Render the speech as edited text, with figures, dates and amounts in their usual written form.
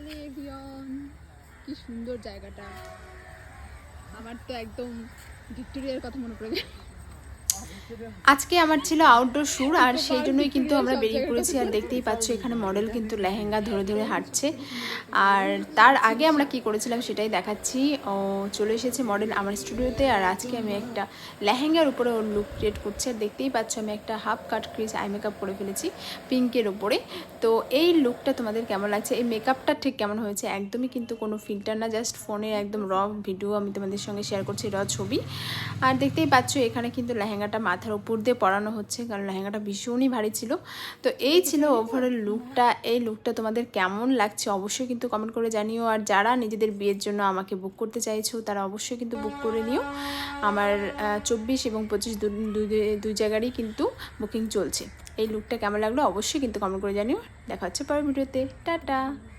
Hello everyone, কি সুন্দর জায়গাটা। আমার তো একদম ভিক্টোরিয়ার কথা মনে পড়ে গেল। আজকে আমার ছিল আউটডোর শ্যুট আর সেই জন্যই কিন্তু আমরা বেরিয়ে পড়েছি। আর দেখতেই পাচ্ছ এখানে মডেল কিন্তু লেহেঙ্গা ধরে ধরে হাঁটছে। আর তার আগে আমরা কি করেছিলাম সেটাই দেখাচ্ছি। ও চলে এসেছে মডেল আমার স্টুডিওতে, আর আজকে আমি একটা লেহেঙ্গার উপরে ওর লুক ক্রিয়েট করছি। আর দেখতেই পাচ্ছ আমি একটা half cut crease eye makeup করে ফেলেছি পিঙ্কের উপরে। তো এই লুকটা তোমাদের কেমন লাগছে, এই মেকআপটা ঠিক কেমন হয়েছে, একদমই কিন্তু কোনো ফিল্টার না, জাস্ট ফোনের একদম র ভিডিও আমি তোমাদের সঙ্গে শেয়ার করছি, র ছবি। আর দেখতেই পাচ্ছ এখানে কিন্তু লেহেঙ্গাটা মাথার উপর দিয়ে পরানো হচ্ছে, কারণ লেহেঙ্গাটা ভীষণই ভারী ছিল। তো এই ছিল ওভারঅল লুকটা। এই লুকটা তোমাদের কেমন লাগছে অবশ্যই কিন্তু কমেন্ট করে জানিও। আর যারা নিজেদের বিয়ের জন্য আমাকে বুক করতে চাইছো তারা অবশ্যই কিন্তু বুক করে নিও। আমার 24 এবং 25 দুই জায়গারই কিন্তু বুকিং চলছে। এই লুকটা কেমন লাগলো অবশ্যই কিন্তু কমেন্ট করে জানিও। দেখা হচ্ছে পরের ভিডিওতে। টাটা।